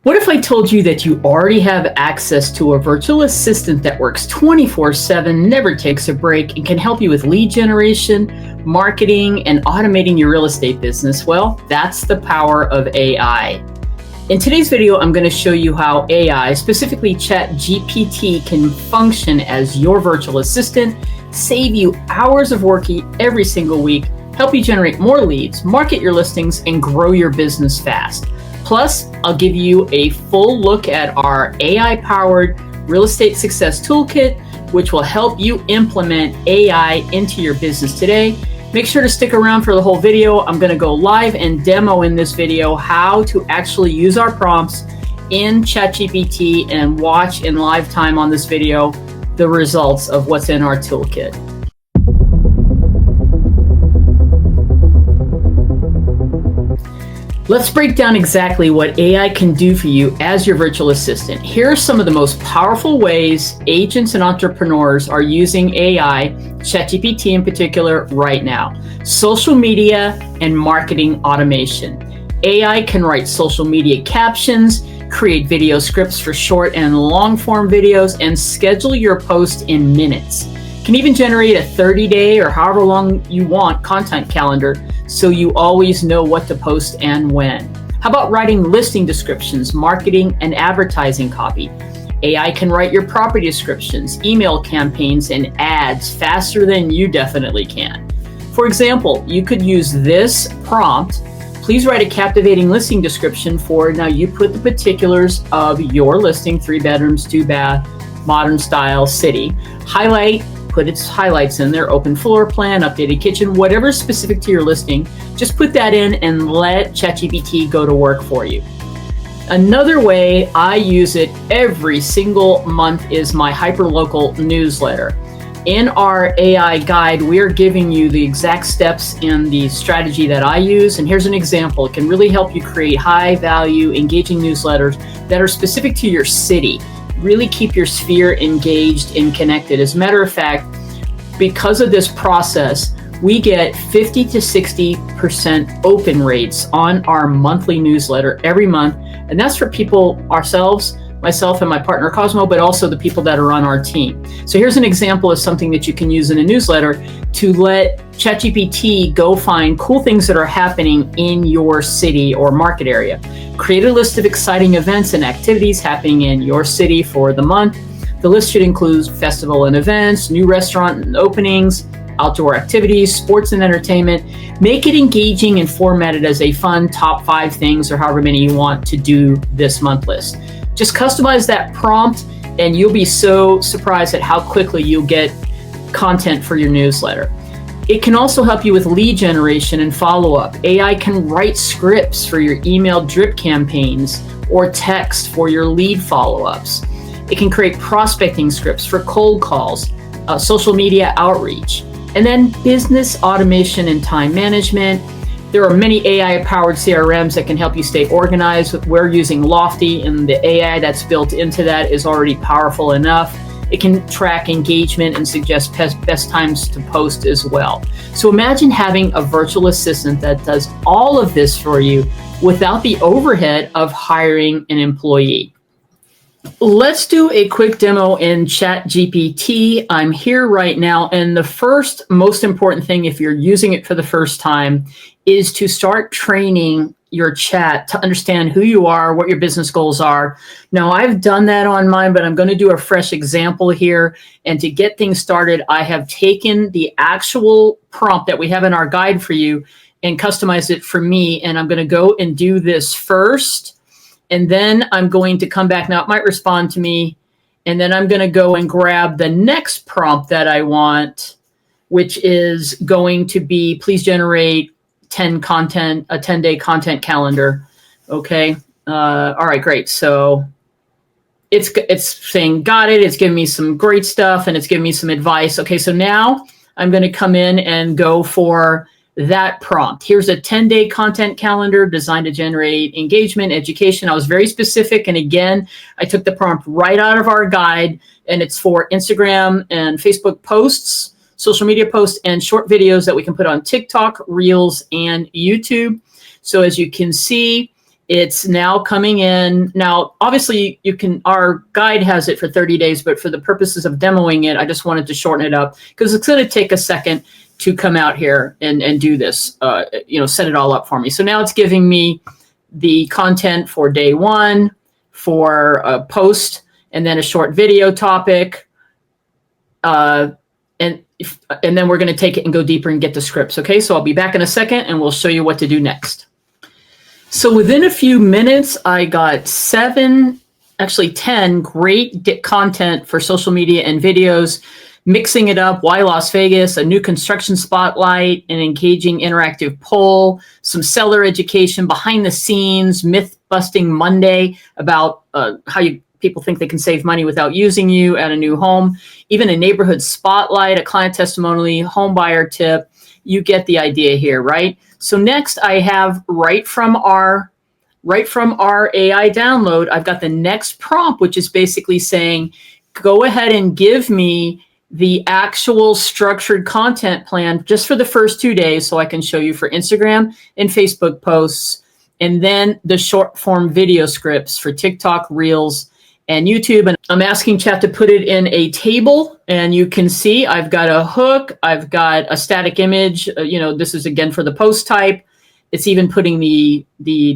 What if I told you that you already have access to a virtual assistant that works 24/7, never takes a break, and can help you with lead generation, marketing, and automating your real estate business? Well, that's the power of AI. In today's video, I'm going to show you how AI, specifically ChatGPT, can function as your virtual assistant, save you hours of work every single week, help you generate more leads, market your listings, and grow your business fast. Plus, I'll give you a full look at our AI-powered real estate success toolkit, which will help you implement AI into your business today. Make sure to stick around for the whole video. I'm going to go live and demo in this video how to actually use our prompts in ChatGPT and watch in live time on this video the results of what's in our toolkit. Let's break down exactly what AI can do for you as your virtual assistant. Here are some of the most powerful ways agents and entrepreneurs are using AI, ChatGPT in particular, right now. Social media and marketing automation. AI can write social media captions, create video scripts for short and long form videos, and schedule your post in minutes. Can even generate a 30-day or however long you want content calendar so you always know what to post and when. How about writing listing descriptions, marketing and advertising copy? AI can write your property descriptions, email campaigns, and ads faster than you definitely can. For example, you could use this prompt. Please write a captivating listing description for, now you put the particulars of your listing, 3 bedrooms, 2 bath, modern style, city. Highlight, put its highlights in there, open floor plan, updated kitchen, whatever is specific to your listing, just put that in and let ChatGPT go to work for you. Another way I use it every single month is my hyperlocal newsletter. In our AI guide, we are giving you the exact steps in the strategy that I use. And here's an example. It can really help you create high value, engaging newsletters that are specific to your city. Really keep your sphere engaged and connected. As a matter of fact, because of this process, we get 50 to 60% open rates on our monthly newsletter every month. And that's for people, ourselves, myself and my partner Cosmo, but also the people that are on our team. So here's an example of something that you can use in a newsletter to let ChatGPT go find cool things that are happening in your city or market area. Create a list of exciting events and activities happening in your city for the month. The list should include festival and events, new restaurant openings, outdoor activities, sports and entertainment. Make it engaging and format it as a fun top 5 things or however many you want to do this month list. Just customize that prompt and you'll be so surprised at how quickly you'll get content for your newsletter. It can also help you with lead generation and follow-up. AI can write scripts for your email drip campaigns or text for your lead follow-ups. It can create prospecting scripts for cold calls, social media outreach, and then business automation and time management. There are many AI-powered CRMs that can help you stay organized. We're using Lofty, and the AI that's built into that is already powerful enough. It can track engagement and suggest best times to post as well. So imagine having a virtual assistant that does all of this for you without the overhead of hiring an employee. Let's do a quick demo in ChatGPT. I'm here right now, and the first most important thing if you're using it for the first time is to start training your chat to understand who you are, what your business goals are. Now, I've done that on mine, but I'm going to do a fresh example here. And to get things started, I have taken the actual prompt that we have in our guide for you and customized it for me. And I'm going to go and do this first. And then I'm going to come back. Now, it might respond to me. And then I'm going to go and grab the next prompt that I want, which is going to be, please generate a 10-day content calendar. Okay. All right, great. So it's saying, got it. It's giving me some great stuff and it's giving me some advice. Okay. So now I'm going to come in and go for that prompt. Here's a 10-day content calendar designed to generate engagement, education. I was very specific. And again, I took the prompt right out of our guide, and it's for Instagram and Facebook posts, social media posts, and short videos that we can put on TikTok, Reels, and YouTube. So as you can see, It's now coming in. Now, obviously, our guide has it for 30 days, but for the purposes of demoing it, I just wanted to shorten it up because it's going to take a second to come out here and do this, set it all up for me. So now it's giving me the content for day one, for a post, and then a short video topic. And then we're going to take it and go deeper and get the scripts. Okay, so I'll be back in a second and we'll show you what to do next. So within a few minutes, I got 10 great content for social media and videos, mixing it up. Why Las Vegas, a new construction spotlight, an engaging interactive poll, some seller education, behind the scenes, myth busting Monday about how people think they can save money without using you at a new home, even a neighborhood spotlight, a client testimonial, home buyer tip. You get the idea here, right? So next I have right from our AI download, I've got the next prompt, which is basically saying, go ahead and give me the actual structured content plan just for the first 2 days so I can show you for Instagram and Facebook posts, and then the short form video scripts for TikTok, Reels, and YouTube. And I'm asking chat to put it in a table, and you can see I've got a hook, I've got a static image, this is again for the post type. It's even putting the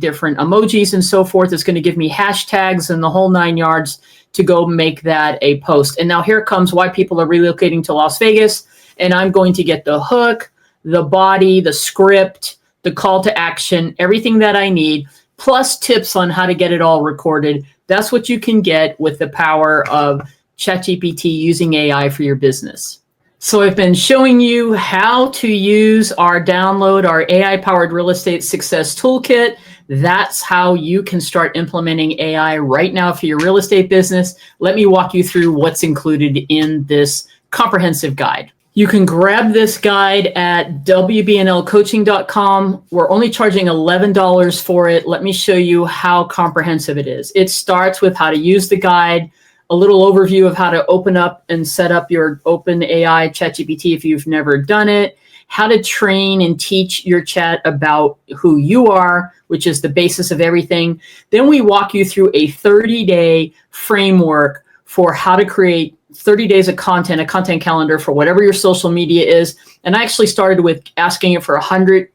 different emojis and so forth. It's going to give me hashtags and the whole 9 yards to go make that a post. And now here comes why people are relocating to Las Vegas. And I'm going to get the hook, the body, the script, the call to action, everything that I need, plus tips on how to get it all recorded. That's what you can get with the power of ChatGPT using AI for your business. So I've been showing you how to use our AI-powered real estate success toolkit. That's how you can start implementing AI right now for your real estate business. Let me walk you through what's included in this comprehensive guide. You can grab this guide at WBNLcoaching.com. We're only charging $11 for it. Let me show you how comprehensive it is. It starts with how to use the guide, a little overview of how to open up and set up your OpenAI ChatGPT if you've never done it, how to train and teach your chat about who you are, which is the basis of everything. Then we walk you through a 30-day framework for how to create 30 days of content, a content calendar for whatever your social media is. And I actually started with asking it for 100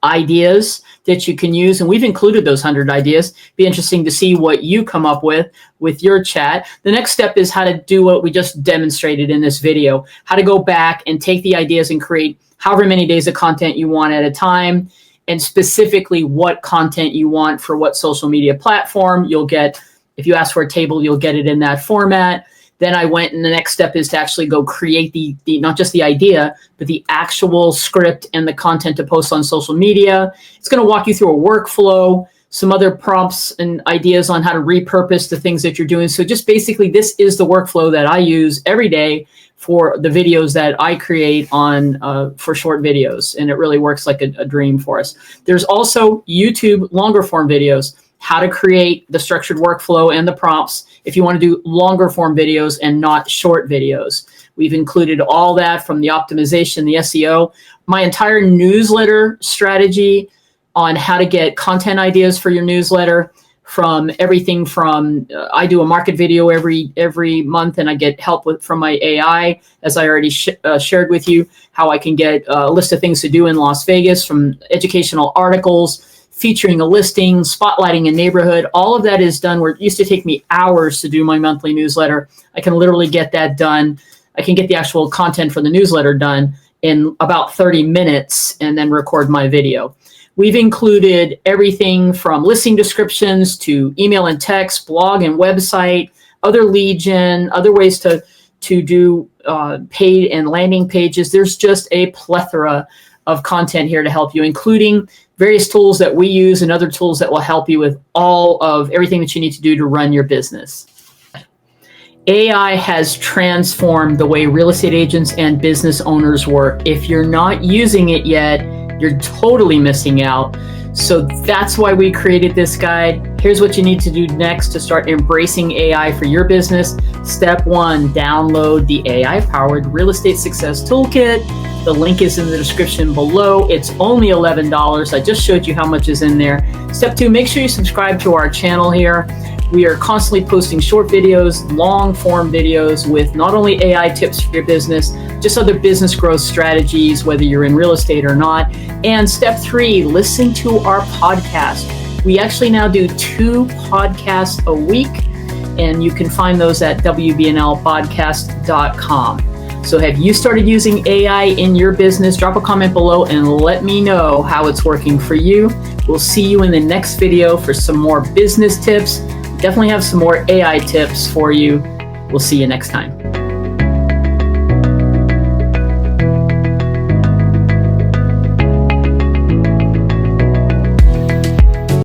ideas that you can use. And we've included those 100 ideas. Be interesting to see what you come up with your chat. The next step is how to do what we just demonstrated in this video, how to go back and take the ideas and create however many days of content you want at a time, and specifically what content you want for what social media platform. You'll get, if you ask for a table, you'll get it in that format. Then I went, and the next step is to actually go create the not just the idea, but the actual script and the content to post on social media. It's going to walk you through a workflow, some other prompts and ideas on how to repurpose the things that you're doing. So just basically, this is the workflow that I use every day for the videos that I create on for short videos. And it really works like a dream for us. There's also YouTube longer form videos, how to create the structured workflow and the prompts if you want to do longer form videos and not short videos. We've included all that, from the optimization, the SEO, my entire newsletter strategy on how to get content ideas for your newsletter, from everything from I do a market video every month, and I get help from my AI, as I already shared with you, how I can get a list of things to do in Las Vegas, from educational articles, featuring a listing, spotlighting a neighborhood. All of that is done where it used to take me hours to do my monthly newsletter. I can literally get that done. I can get the actual content for the newsletter done in about 30 minutes and then record my video. We've included everything from listing descriptions to email and text, blog and website, other lead gen, other ways to do paid and landing pages. There's just a plethora of content here to help you, including various tools that we use and other tools that will help you with all of everything that you need to do to run your business. AI has transformed the way real estate agents and business owners work. If you're not using it yet, you're totally missing out. So that's why we created this guide. Here's what you need to do next to start embracing AI for your business. Step 1, download the AI-powered Real Estate Success Toolkit. The link is in the description below. It's only $11. I just showed you how much is in there. Step 2, make sure you subscribe to our channel here. We are constantly posting short videos, long form videos with not only AI tips for your business, just other business growth strategies, whether you're in real estate or not. And step 3, listen to our podcast. We actually now do 2 podcasts a week, and you can find those at WBNLpodcast.com. So have you started using AI in your business? Drop a comment below and let me know how it's working for you. We'll see you in the next video for some more business tips. Definitely have some more AI tips for you. We'll see you next time.